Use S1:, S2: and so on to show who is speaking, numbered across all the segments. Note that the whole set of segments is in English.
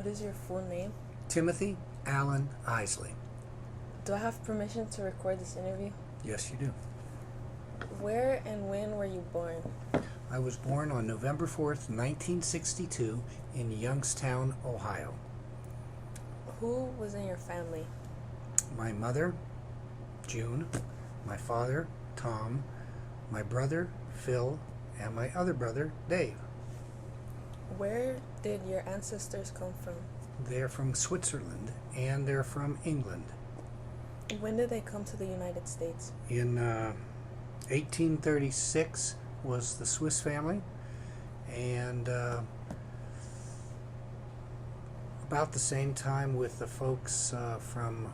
S1: What is your full name?
S2: Timothy Allen Isley.
S1: Do I have permission to record this interview?
S2: Yes, you do.
S1: Where and when were you born?
S2: I was born on November 4th, 1962 in Youngstown, Ohio.
S1: Who was in your family?
S2: My mother, June, my father, Tom, my brother, Phil, and my other brother, Dave.
S1: Where did your ancestors come from?
S2: They're from Switzerland and they're from England.
S1: When did they come to the United States?
S2: In 1836 was the Swiss family, and about the same time with the folks from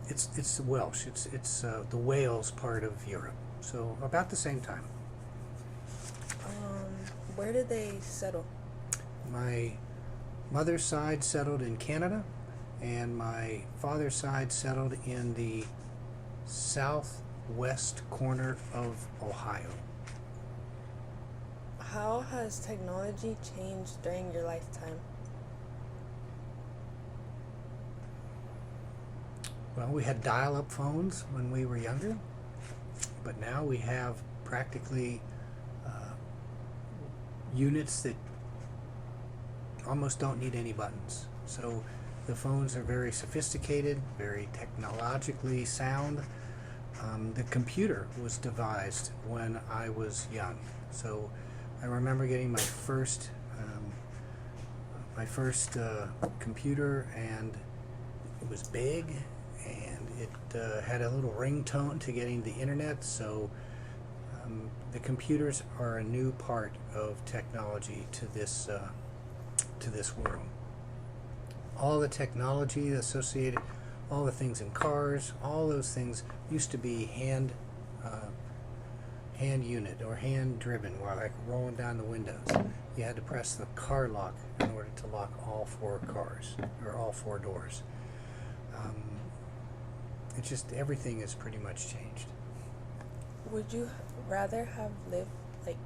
S2: it's Welsh. It's the Wales part of Europe. So about the same time.
S1: Where did they settle?
S2: My mother's side settled in Canada, and my father's side settled in the southwest corner of Ohio.
S1: How has technology changed during your lifetime?
S2: Well, we had dial-up phones when we were younger, but now we have practically units that almost don't need any buttons. So the phones are very sophisticated, very technologically sound. The computer was devised when I was young. So I remember getting my first computer, and it was big, and it had a little ringtone to getting the internet. So the computers are a new part of technology to this world. All the technology associated, all the things in cars, all those things used to be hand unit or hand driven, while like rolling down the windows. You had to press the car lock in order to lock all four cars or all four doors. It's just everything has pretty much changed.
S1: Would you rather have lived like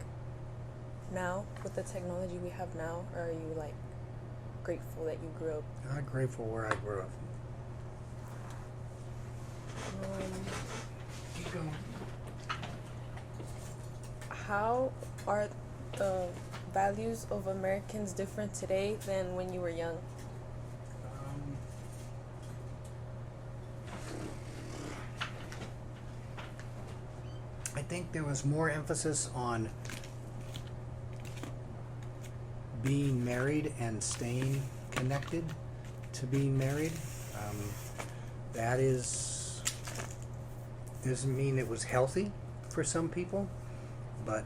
S1: now with the technology we have now, or are you like grateful that you grew up?
S2: I'm grateful where I grew up. Keep going.
S1: How are the values of Americans different today than when you were young?
S2: I think there was more emphasis on being married and staying connected to being married. That doesn't mean it was healthy for some people, but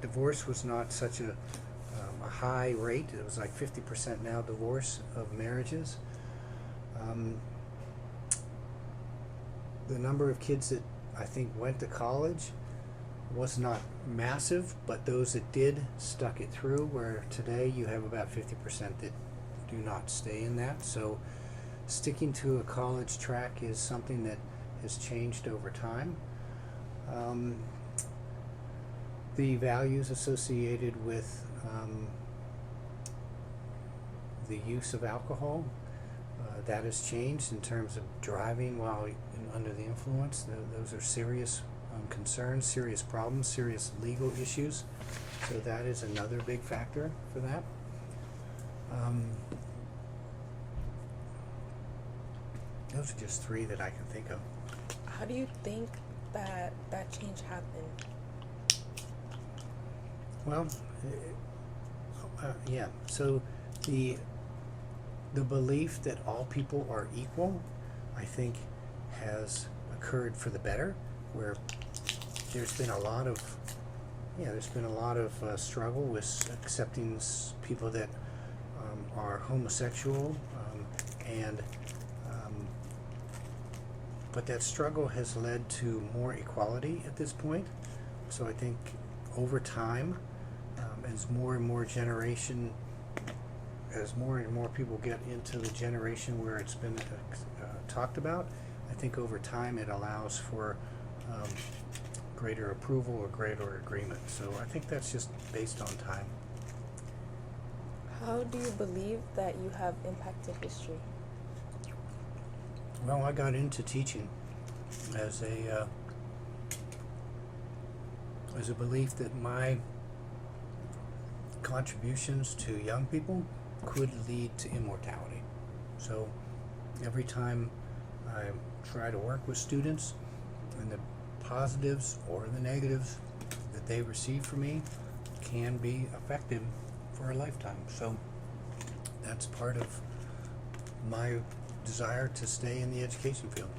S2: divorce was not such a high rate. It was like 50% now divorce of marriages. The number of kids that I think went to college was not massive, but those that did stuck it through, where today you have about 50% that do not stay in that. So sticking to a college track is something that has changed over time. The values associated with the use of alcohol, that has changed in terms of driving while under the influence. Those are serious concerns, serious problems, serious legal issues. So that is another big factor for that. Those are just three that I can think of.
S1: How do you think that change happened?
S2: Well, yeah. So the belief that all people are equal, I think, has occurred for the better, where there's been a lot of struggle with accepting people that are homosexual, but that struggle has led to more equality at this point. So I think over time, as more and more people get into the generation where it's been talked about, I think over time it allows for greater approval or greater agreement. So I think that's just based on time.
S1: How do you believe that you have impacted history?
S2: Well, I got into teaching as a belief that my contributions to young people could lead to immortality. So every time I try to work with students, and the positives or the negatives that they receive from me can be effective for a lifetime. So that's part of my desire to stay in the education field.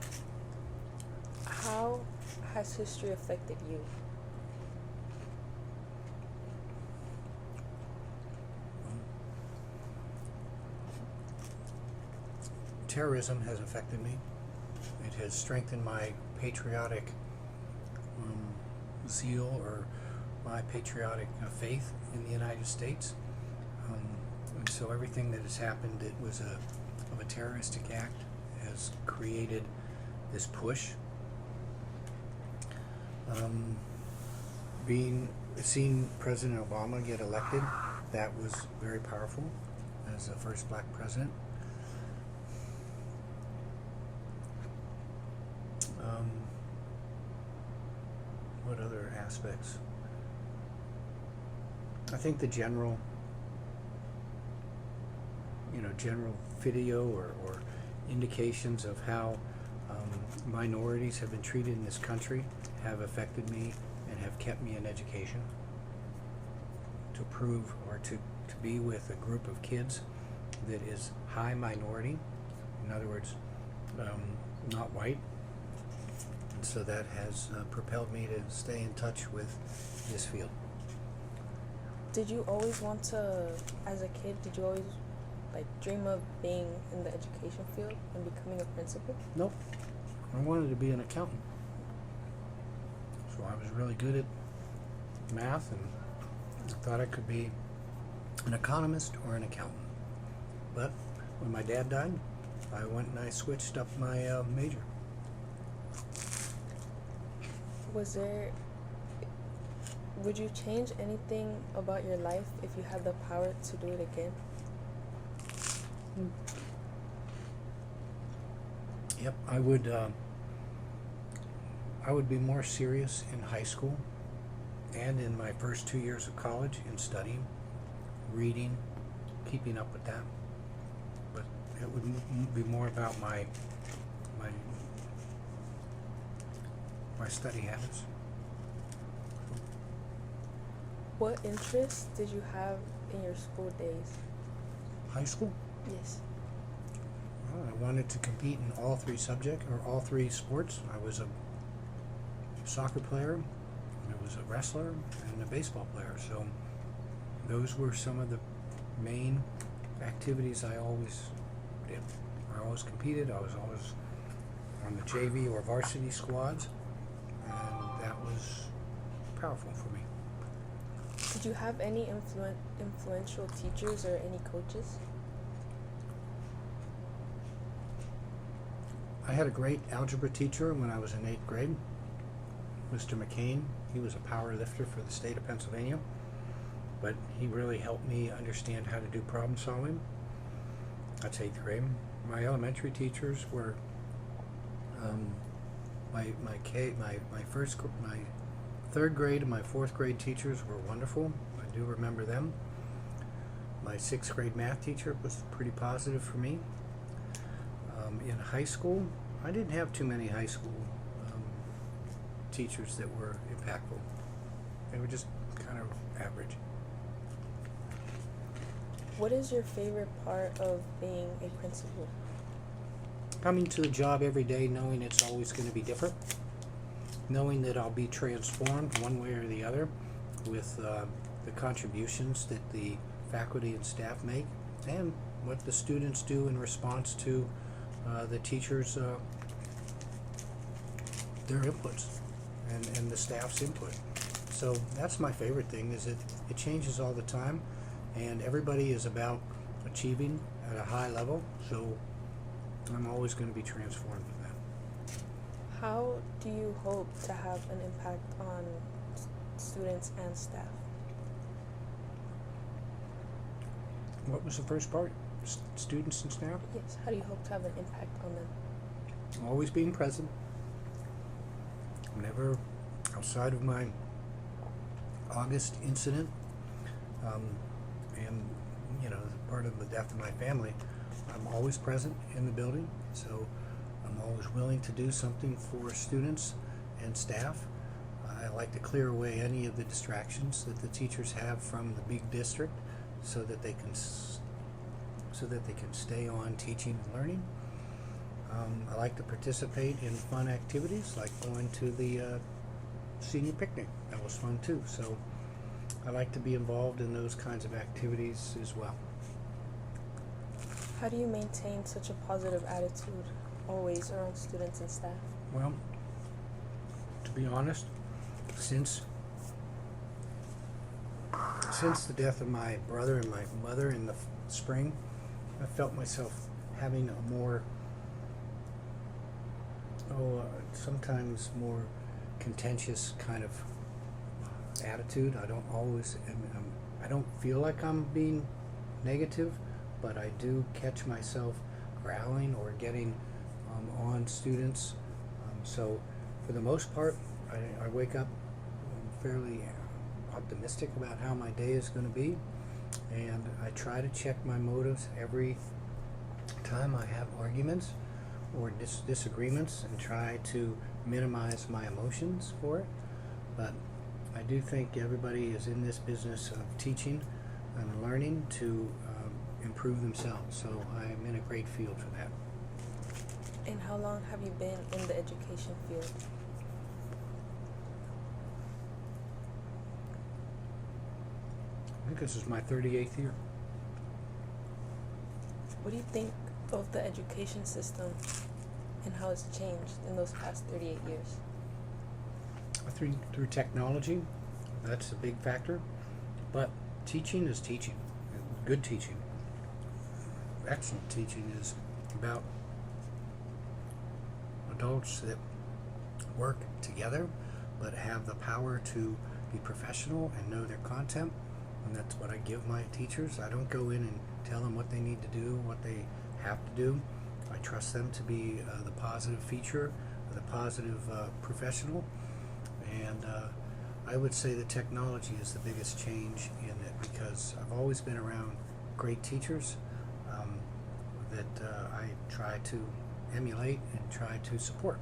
S1: How has history affected you?
S2: Terrorism has affected me. It has strengthened my patriotic zeal, or my patriotic faith in the United States. And so everything that has happened that was of a terroristic act has created this push. Seeing President Obama get elected, that was very powerful as the first black president. What other aspects? I think the general video or indications of how minorities have been treated in this country have affected me and have kept me in education. To prove or to be with a group of kids that is high minority, in other words, not white. And so that has propelled me to stay in touch with this field.
S1: Did you always want to, as a kid, did you always dream of being in the education field and becoming a principal?
S2: Nope. I wanted to be an accountant. So I was really good at math, and I thought I could be an economist or an accountant. But when my dad died, I went and I switched up my major.
S1: Would you change anything about your life if you had the power to do it again?
S2: Yep, I would be more serious in high school and in my first 2 years of college in studying, reading, keeping up with that. But it would be more about my study habits.
S1: What interests did you have in your school days?
S2: High school?
S1: Yes.
S2: Well, I wanted to compete in all three sports. I was a soccer player, I was a wrestler, and a baseball player. So those were some of the main activities I always did. I always competed. I was always on the JV or varsity squads, and that was powerful for me.
S1: Did you have any influential teachers or any coaches?
S2: I had a great algebra teacher when I was in 8th grade, Mr. McCain. He was a power lifter for the state of Pennsylvania, but he really helped me understand how to do problem solving. That's 8th grade. My elementary teachers were my 3rd grade and my 4th grade teachers were wonderful. I do remember them. My 6th grade math teacher was pretty positive for me. In high school, I didn't have too many high school teachers that were impactful. They were just kind of average.
S1: What is your favorite part of being a principal?
S2: Coming to the job every day knowing it's always going to be different, knowing that I'll be transformed one way or the other with the contributions that the faculty and staff make, and what the students do in response to the teachers' their inputs and the staff's input. So that's my favorite thing, is it changes all the time, and everybody is about achieving at a high level, so I'm always going to be transformed with that.
S1: How do you hope to have an impact on students and staff?
S2: What was the first part? Students and staff?
S1: Yes. How do you hope to have an impact on them?
S2: Always being present. Never outside of my August incident, and part of the death of my family, I'm always present in the building, so I'm always willing to do something for students and staff. I like to clear away any of the distractions that the teachers have from the big district, so that they can stay on teaching and learning. I like to participate in fun activities, like going to the senior picnic. That was fun too. So I like to be involved in those kinds of activities as well.
S1: How do you maintain such a positive attitude always around students and staff?
S2: Well, to be honest, since the death of my brother and my mother in the spring, I felt myself having a more, sometimes more contentious kind of attitude. I don't feel like I'm being negative, but I do catch myself growling or getting on students. So for the most part, I wake up fairly optimistic about how my day is going to be, and I try to check my motives every time I have arguments or disagreements, and try to minimize my emotions for it. But I do think everybody is in this business of teaching and learning to improve themselves, so I'm in a great field for that.
S1: And how long have you been in the education field?
S2: I think this is my 38th year.
S1: What do you think of the education system and how it's changed in those past 38 years?
S2: Through technology, that's a big factor, but teaching is teaching. Good teaching, excellent teaching is about adults that work together but have the power to be professional and know their content, and that's what I give my teachers. I don't go in and tell them what they need to do, what they have to do. I trust them to be the positive feature, the positive professional, and I would say that technology is the biggest change in it, because I've always been around great teachers that I try to emulate and try to support.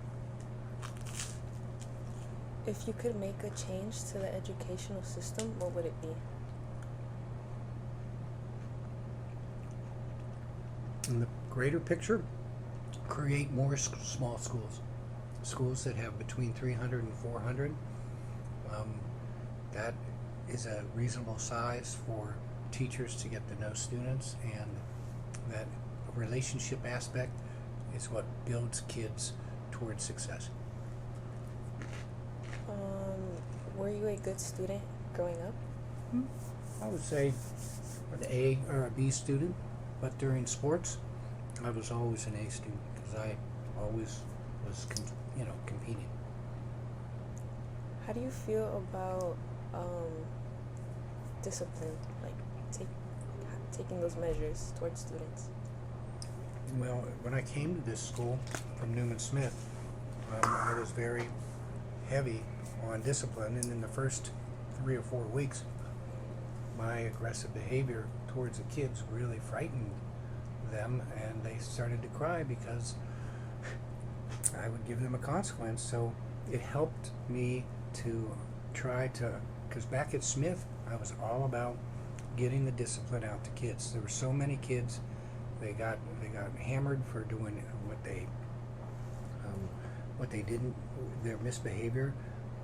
S1: If you could make a change to the educational system, what would it be?
S2: In the greater picture, create more small schools that have between 300 and 400. That is a reasonable size for teachers to get to know students, and that relationship aspect is what builds kids towards success.
S1: Were you a good student growing up?
S2: I would say an A or a B student, but during sports, I was always an A student, because I always was, competing.
S1: How do you feel about discipline, like taking those measures towards students?
S2: Well, when I came to this school from Newman Smith, I was very heavy on discipline, and in the first 3 or 4 weeks, my aggressive behavior towards the kids really frightened them, and they started to cry because I would give them a consequence. So it helped me to try to, because back at Smith, I was all about getting the discipline out to kids. There were so many kids, they got hammered for doing what they didn't, their misbehavior.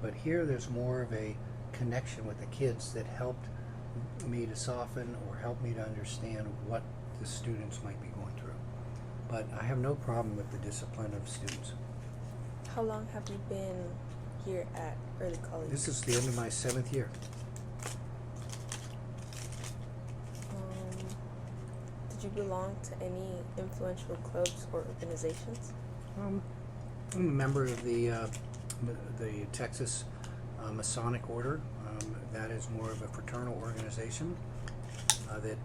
S2: But here there's more of a connection with the kids that helped me to soften or help me to understand what the students might be going through. But I have no problem with the discipline of students.
S1: How long have you been here at Early College?
S2: This is the end of my 7th year.
S1: Did you belong to any influential clubs or organizations?
S2: I'm a member of the Texas Masonic Order. That is more of a fraternal organization that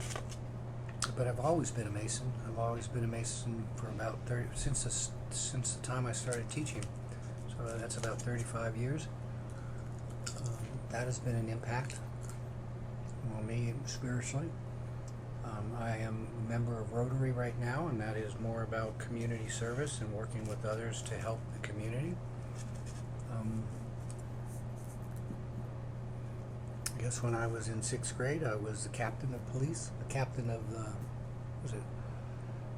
S2: but I've always been a Mason. I've always been a Mason for about 30 since the time I started teaching. So that's about 35 years. That has been an impact on me spiritually. I am a member of Rotary right now, and that is more about community service and working with others to help the community. I guess when I was in 6th grade, I was the captain of police, the captain of the, was it,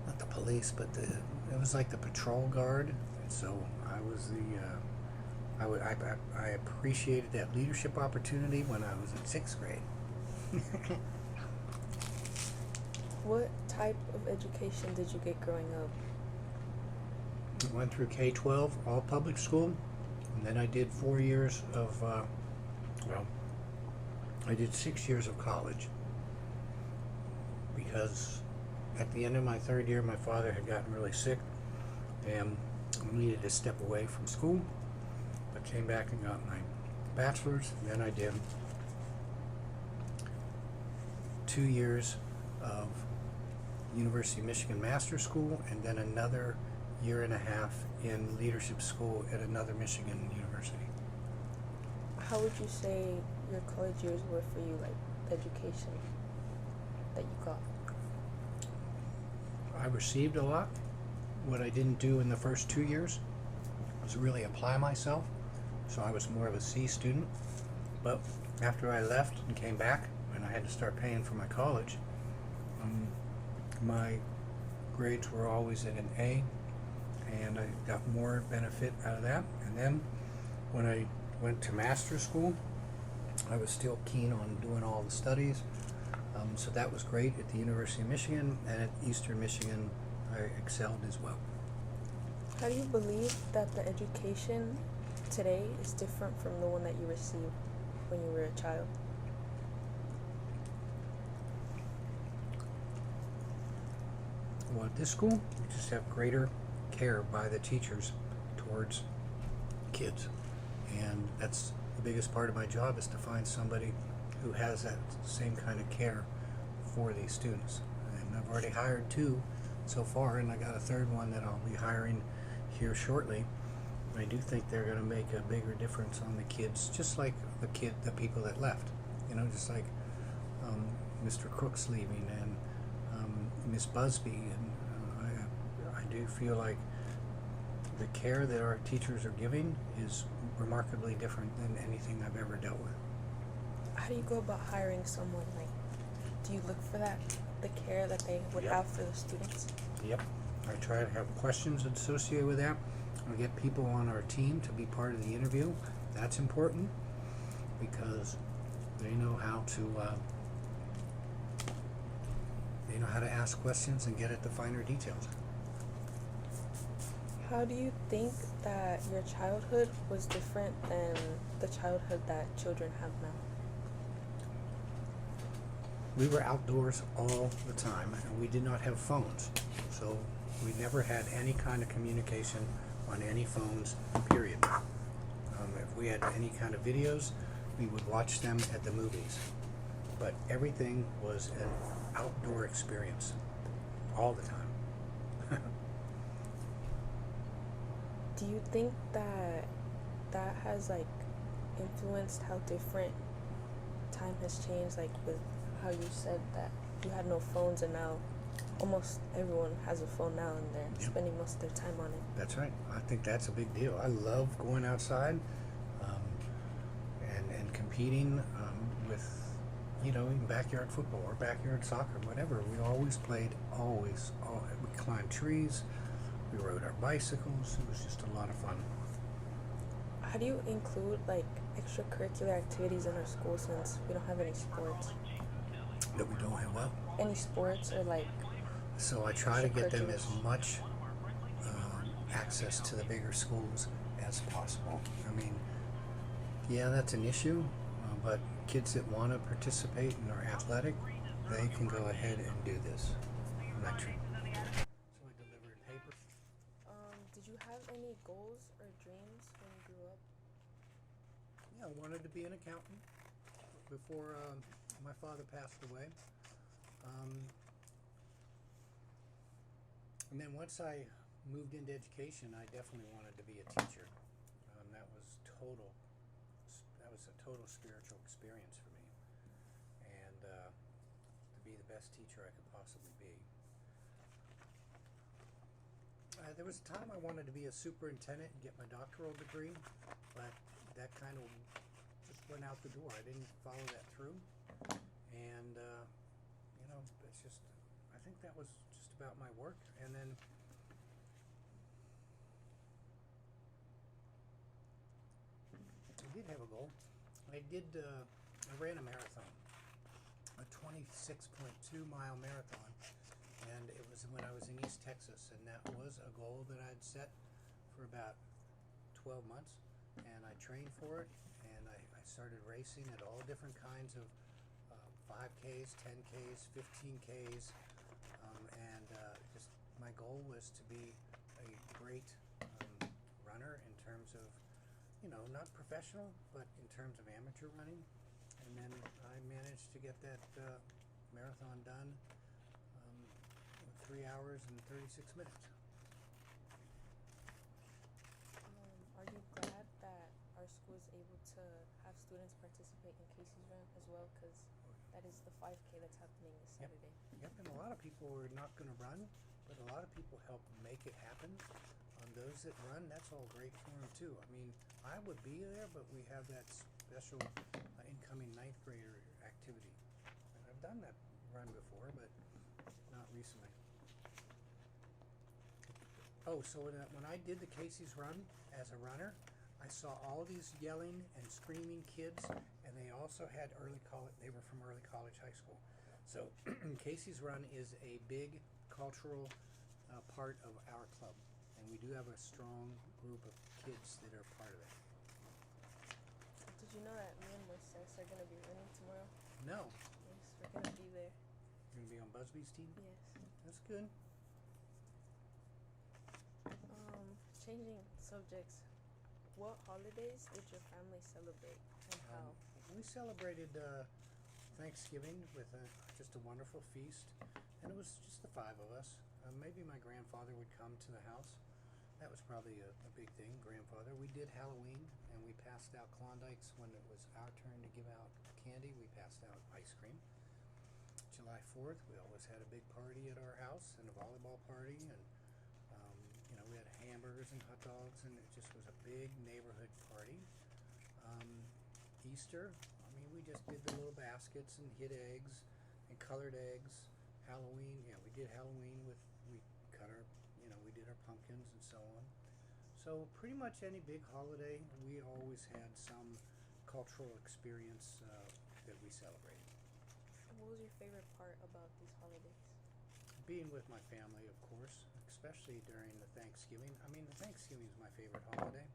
S2: not the police, but it was like the patrol guard. And so I was I appreciated that leadership opportunity when I was in 6th grade.
S1: What type of education did you get growing up?
S2: I went through K-12, all public school, and then I did 4 years of, I did 6 years of college, because at the end of my 3rd year, my father had gotten really sick, and I needed to step away from school. I came back and got my bachelor's, and then I did 2 years of University of Michigan Master's School, and then another year and a half in leadership school at another Michigan university.
S1: How would you say your college years were for you, like the education that you got?
S2: I received a lot. What I didn't do in the first 2 years was really apply myself, so I was more of a C student. But after I left and came back, and I had to start paying for my college, my grades were always at an A, and I got more benefit out of that. And then when I went to master's school, I was still keen on doing all the studies, so that was great at the University of Michigan, and at Eastern Michigan I excelled as well.
S1: How do you believe that the education today is different from the one that you received when you were a child?
S2: Well, at this school, we just have greater care by the teachers towards kids, and that's the biggest part of my job, is to find somebody who has that same kind of care for these students. And I've already hired 2 so far, and I got a 3rd one that I'll be hiring here shortly. I do think they're going to make a bigger difference on the kids, just like the people that left. You know, just like Mr. Crook's leaving, and Miss Busby, and I do feel like the care that our teachers are giving is remarkably different than anything I've ever dealt with.
S1: How do you go about hiring someone? Like, do you look for that, the care that they would have for the students?
S2: Yep. I try to have questions associated with that. I get people on our team to be part of the interview. That's important because they know how to ask questions and get at the finer details.
S1: How do you think that your childhood was different than the childhood that children have now?
S2: We were outdoors all the time, and we did not have phones. So we never had any kind of communication on any phones, period. If we had any kind of videos, we would watch them at the movies. But everything was an outdoor experience all the time.
S1: Do you think that that has like influenced how different time has changed, like with how you said that you had no phones and now almost everyone has a phone now and they're spending most of their time on it?
S2: That's right. I think that's a big deal. I love going outside and competing with, in backyard football or backyard soccer, whatever. We always played, always. We climbed trees. We rode our bicycles. It was just a lot of fun.
S1: How do you include like extracurricular activities in our school since we don't have any sports?
S2: That we don't have what?
S1: Any sports or like...
S2: So I try to get them as much access to the bigger schools as possible. I mean, yeah, that's an issue, but kids that want to participate and are athletic, they can go ahead and do this. Lecture. So I delivered paper.
S1: Did you have any goals or dreams when you grew up?
S2: Yeah, I wanted to be an accountant before my father passed away. And then once I moved into education, I definitely wanted to be a teacher. That was total. That was a total spiritual experience for me, and to be the best teacher I could possibly be. There was a time I wanted to be a superintendent and get my doctoral degree, but that kind of just went out the door. I didn't follow that through, and it's just. I think that was just about my work, and then. I did have a goal. I ran a marathon, a 26.2 mile marathon, and it was when I was in East Texas, and that was a goal that I'd set for about 12 months, and I trained for it, and I started racing at all different kinds of 5Ks, 10Ks, 15Ks, and just my goal was to be a great runner in terms of not professional, but in terms of amateur running. And then I managed to get that marathon done in 3 hours and 36 minutes.
S1: Are you glad that our school is able to have students participate in Casey's Run as well? Because that is the 5K that's happening this Saturday.
S2: Yep, and a lot of people are not going to run, but a lot of people help make it happen. On those that run, that's all great for them too. I mean, I would be there, but we have that special incoming 9th grader activity. And I've done that run before, but not recently. Oh, so when I did the Casey's Run as a runner, I saw all these yelling and screaming kids, and they also had early college. They were from early college high school. So Casey's Run is a big cultural part of our club, and we do have a strong group of kids that are part of it.
S1: Did you know that me and Moises are going to be running tomorrow?
S2: No.
S1: Yes, we're going to be there.
S2: You're going to be on Busby's team?
S1: Yes.
S2: That's good.
S1: Changing subjects. What holidays did your family celebrate, and how?
S2: We celebrated Thanksgiving with just a wonderful feast, and it was just the 5 of us. Maybe my grandfather would come to the house. That was probably a big thing, grandfather. We did Halloween, and we passed out Klondikes when it was our turn to give out candy. We passed out ice cream. July 4th, we always had a big party at our house, and a volleyball party, and we had hamburgers and hot dogs, and it just was a big neighborhood party. Easter, we just did the little baskets and hid eggs and colored eggs. Halloween, we did Halloween we cut our, we did our pumpkins and so on. So pretty much any big holiday, we always had some cultural experience that we celebrated.
S1: What was your favorite part about these holidays?
S2: Being with my family, of course, especially during the Thanksgiving. The Thanksgiving is my favorite holiday,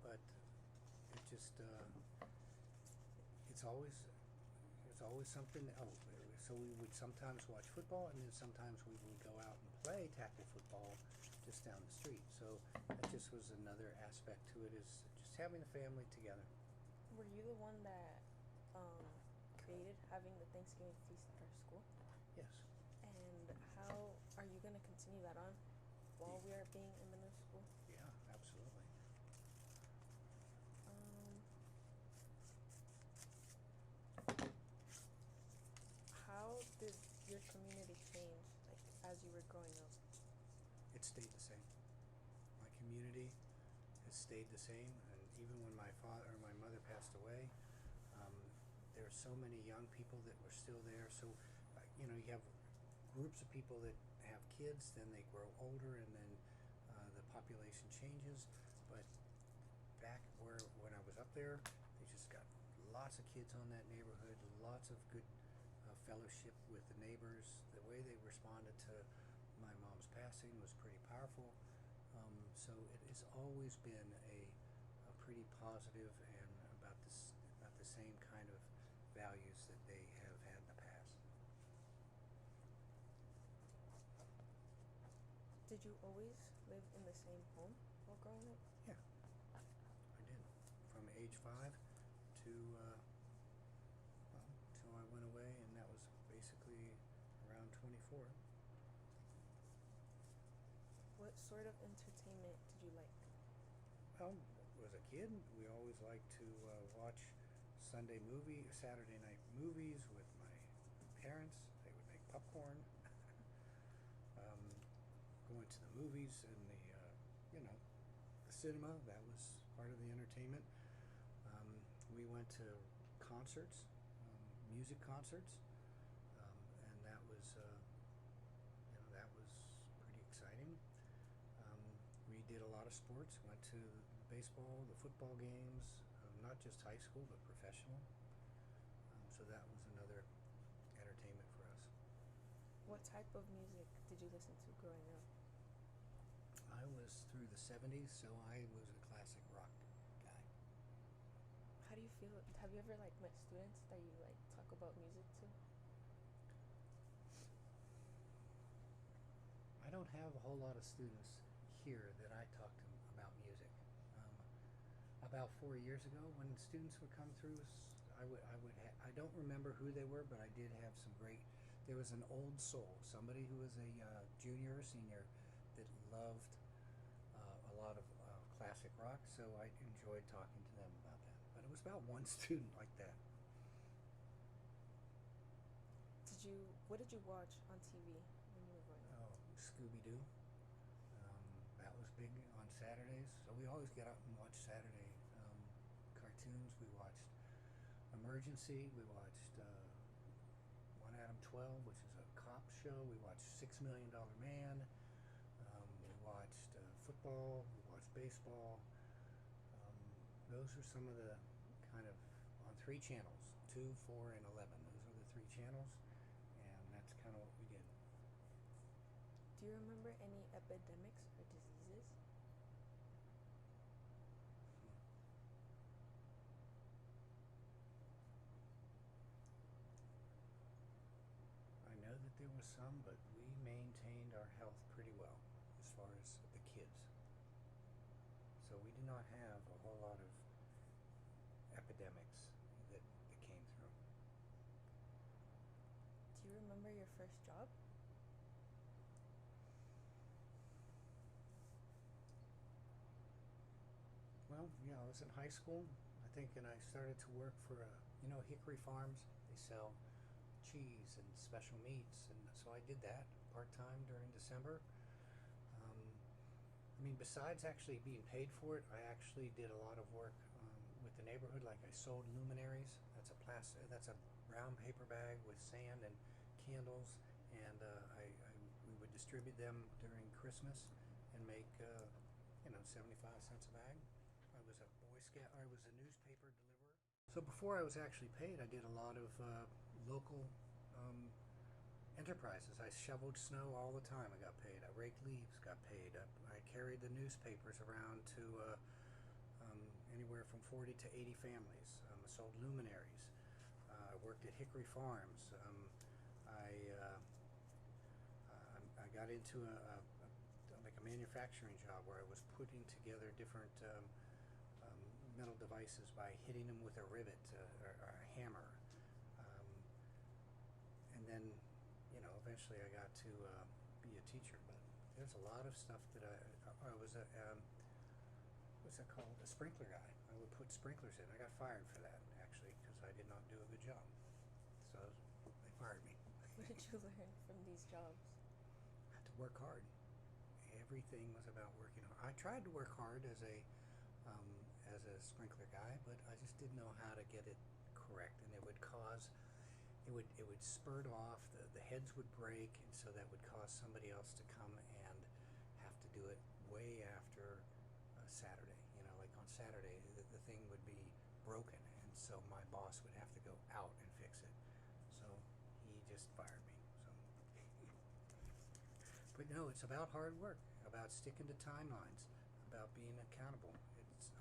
S2: but it just it's always something. Oh, so we would sometimes watch football, and then sometimes we would go out and play tackle football just down the street. So that just was another aspect to it, is just having the family together.
S1: Were you the one that created having the Thanksgiving feast at our school?
S2: Yes.
S1: And how are you going to continue that on while we are being in middle school?
S2: Yeah, absolutely.
S1: How did your community change, as you were growing up?
S2: It stayed the same. My community has stayed the same, and even when my mother passed away, there are so many young people that were still there. So, you have groups of people that have kids, then they grow older, and then the population changes. But back when I was up there, they just got lots of kids on that neighborhood, lots of good fellowship with the neighbors. The way they responded to my mom's passing was pretty powerful. So it has always been a pretty positive and about the same kind of values that they have had in the past.
S1: Did you always live in the same home while growing up?
S2: Yeah, I did. From age 5 to till I went away, and that was basically around 24.
S1: What sort of entertainment did you like?
S2: Well, as a kid, we always liked to watch Saturday night movies with my parents. They would make popcorn. um, Going to the movies and the cinema. That was part of the entertainment. We went to concerts, music concerts, and that was pretty exciting. Um, we did a lot of sports. Went to the baseball, the football games, not just high school but professional. So that was another entertainment for us.
S1: What type of music did you listen to growing up?
S2: I was through the 70s, so I was a classic rock guy.
S1: How do you feel? Have you ever like met students that you like talk about music to?
S2: I don't have a whole lot of students here that I talk to about music. About 4 years ago, when students would come through, I don't remember who they were, but I did have some great. There was an old soul, somebody who was a junior or senior that loved a lot of classic rock, so I enjoyed talking to them about that. But it was about one student like that.
S1: What did you watch on TV when you were growing up?
S2: Oh, Scooby Doo. That was big on Saturdays, so we always get out and watch Saturday cartoons. We watched Emergency. We watched One Adam 12, which is a cop show. We watched $6 Million Man. We watched football. We watched baseball. Those are some of the kind of on 3 channels, 2, 4, and 11. Those are the 3 channels, and that's kind of what we did.
S1: Do you remember any epidemics or diseases?
S2: I know that there was some, but we maintained our health pretty well as far as the kids. So we did not have a whole lot of epidemics that came through.
S1: Do you remember your first job?
S2: Well, yeah, I was in high school, I think, and I started to work for Hickory Farms. They sell cheese and special meats, and so I did that part-time during December. Besides actually being paid for it, I actually did a lot of work with the neighborhood. Like I sold luminaries. That's a brown paper bag with sand and candles, and we would distribute them during Christmas and make 75 cents a bag. I was a Boy Scout. I was a newspaper deliverer. So before I was actually paid, I did a lot of local enterprises. I shoveled snow all the time. I got paid. I raked leaves. Got paid. I carried the newspapers around to anywhere from 40 to 80 families. I sold luminaries. I worked at Hickory Farms. I got into a manufacturing job where I was putting together different metal devices by hitting them with a rivet or a hammer. And then, eventually I got to be a teacher. But there's a lot of stuff that I was what's that called? A sprinkler guy. I would put sprinklers in. I got fired for that, actually, because I did not do a good job. So they fired me.
S1: What did you learn from these jobs?
S2: I had to work hard. Everything was about working hard. I tried to work hard as a sprinkler guy, but I just didn't know how to get it correct, and it would spurt off. The heads would break, and so that would cause somebody else to come and have to do it way after Saturday. Like on Saturday, the thing would be broken, and so my boss would have to go out and fix it. So he just fired me. So, but no, it's about hard work, about sticking to timelines, about being accountable.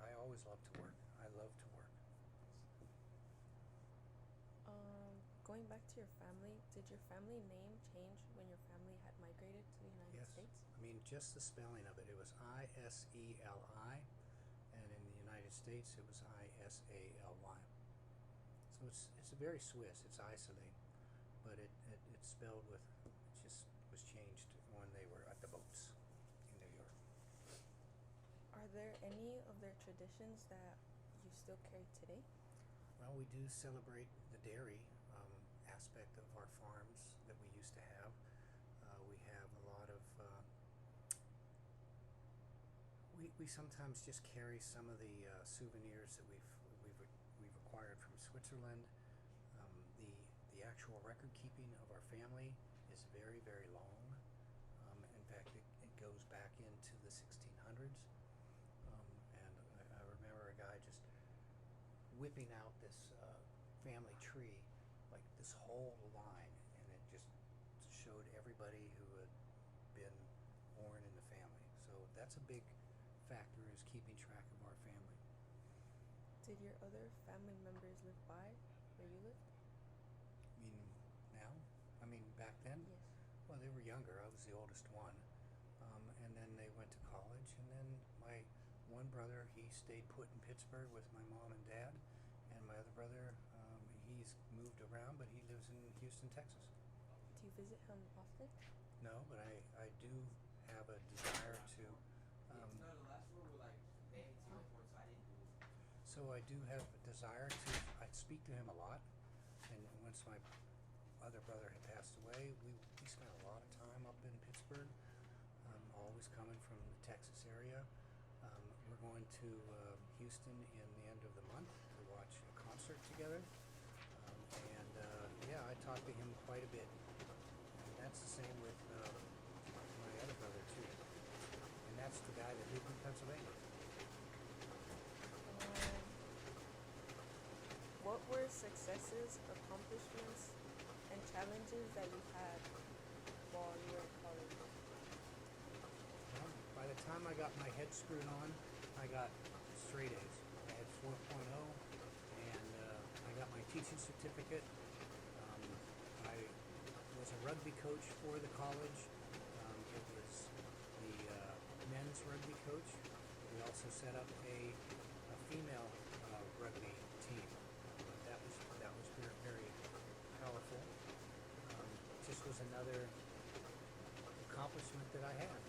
S2: I always love to work. I love to work.
S1: Going back to your family, did your family name change when your family had migrated to the United States?
S2: Just the spelling of it. It was Iseli, and in the United States it was Isally. So it's very Swiss. It's isolate, but it's spelled with. It just was changed when they were at the boats in New York.
S1: there traditions that you still carry today?
S2: Well, we do celebrate the dairy aspect of our farms that we used to have. We have a lot of. We sometimes just carry some of the souvenirs that we've acquired from Switzerland. The actual record keeping of our family is very, very long. In fact, it goes back into the 1600s. And I remember a guy just whipping out this family tree, like this whole line, and it just showed everybody who had been born in the family. So that's a big factor, is keeping track of our family.
S1: Did your other family members live by where you lived?
S2: I mean, now? I mean, back then?
S1: Yes.
S2: Well, they were younger. I was the oldest one. And then they went to college. And then my one brother, he stayed put in Pittsburgh with my mom and dad. And my other brother, he's moved around, but he lives in Houston, Texas.
S1: Do you visit him often?
S2: No, but I do have a desire to. So I do have a desire to. I speak to him a lot. And once my other brother had passed away, we spent a lot of time up in Pittsburgh, always coming from the Texas area. We're going to Houston in the end of the month to watch a concert together. Yeah, I talk to him quite a bit. And that's the same with my other brother, too. And that's the guy that lived in Pennsylvania.
S1: What were successes, accomplishments, and challenges that you had while you were in college?
S2: Well, by the time I got my head screwed on, I got straight A's. I had 4.0, and I got my teaching certificate. I was a rugby coach for the college. It was the men's rugby coach. We also set up a female rugby team. That was very, very powerful. Just was another accomplishment that I had.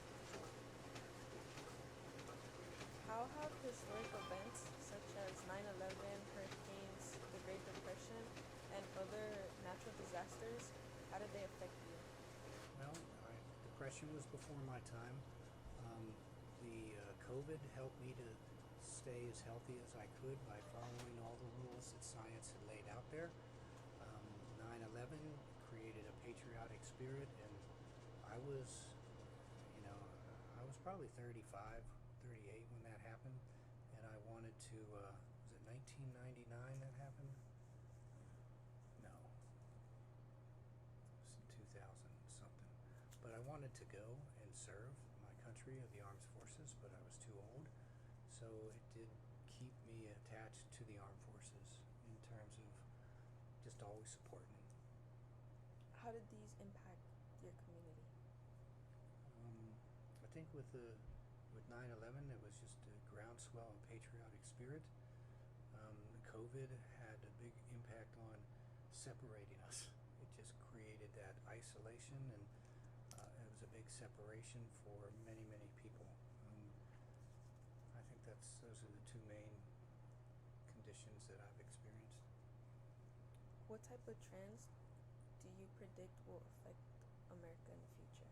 S1: How have historic events such as 9/11, hurricanes, the Great Depression, and other natural disasters, how did they affect you?
S2: Well, depression was before my time. The COVID helped me to stay as healthy as I could by following all the rules that science had laid out there. 9/11 created a patriotic spirit, and I was probably 35, 38 when that happened, and I wanted to, was it 1999 that happened? No. It was 2000 something. But I wanted to go and serve my country of the armed forces, but I was too old. So it did keep me attached to the armed forces in terms of just always supporting.
S1: How did these impact your community?
S2: I think with 9/11, it was just a groundswell of patriotic spirit. COVID had a big impact on separating us. It just created that isolation, and it was a big separation for many, many people. I think those are the two main conditions that I've experienced.
S1: What type of trends do you predict will affect America in the future?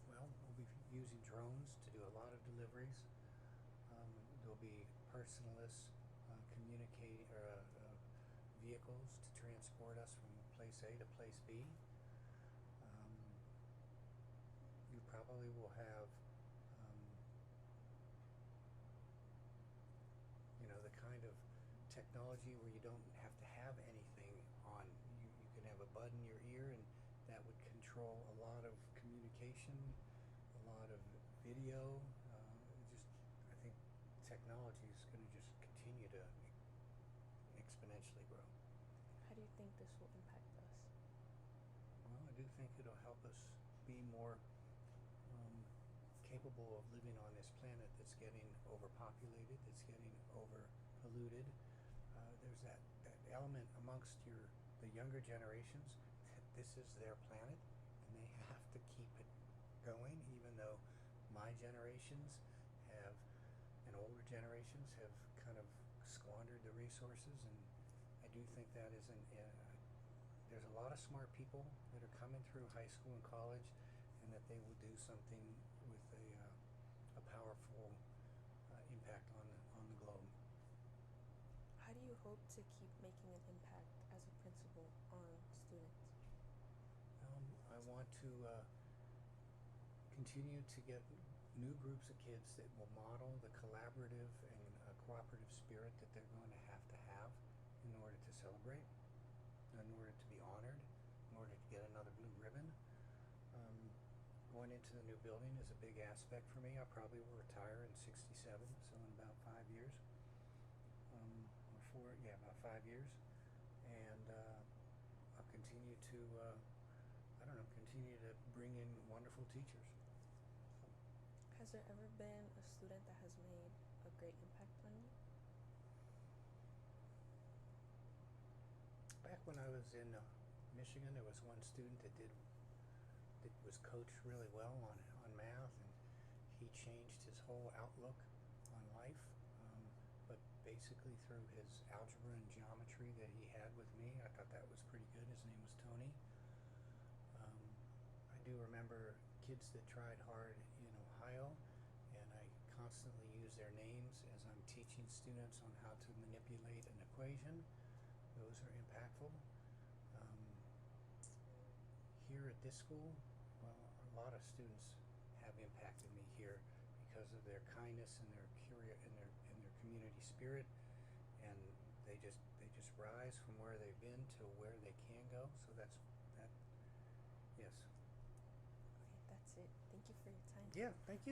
S2: Well, we'll be using drones to do a lot of deliveries. There'll be personalist vehicles to transport us from place A to place B. You probably will have the kind of technology where you don't have to have anything on. You can have a bud in your ear, and that would control a lot of communication, a lot of video. I think technology is going to just continue to exponentially grow.
S1: How do you think this will impact us?
S2: Well, I do think it'll help us be more capable of living on this planet that's getting overpopulated, that's getting over polluted. There's that element amongst the younger generations that this is their planet and they have to keep it going, even though my generations have generations have kind of squandered the resources, and I do think that is there's a lot of smart people that are coming through high school and college, and that they will do something with a powerful impact on the globe.
S1: How do you hope to keep making an impact as a principal on students?
S2: I want to continue to get new groups of kids that will model the collaborative and cooperative spirit that they're going to have in order to celebrate, in order to be honored, in order to get another blue ribbon. Going into the new building is a big aspect for me. I probably will retire in 67, so in about 5 years. About 5 years. And I'll continue to, continue to bring in wonderful teachers.
S1: Has there ever been a student that has made a great impact on you?
S2: Back when I was in Michigan, there was one student that was coached really well on math, and he changed his whole outlook on life. But basically through his algebra and geometry that he had with me, I thought that was pretty good. His name was Tony. I do remember kids that tried hard in Ohio, and I constantly use their names as I'm teaching students on how to manipulate an equation. Those are impactful. Here at this school, well, a lot of students have impacted me here because of their kindness and their their community spirit, and they just rise from where they've been to where they can go. So that. Yes.
S1: Okay, that's it. Thank you for your time.
S2: Yeah. Thank you.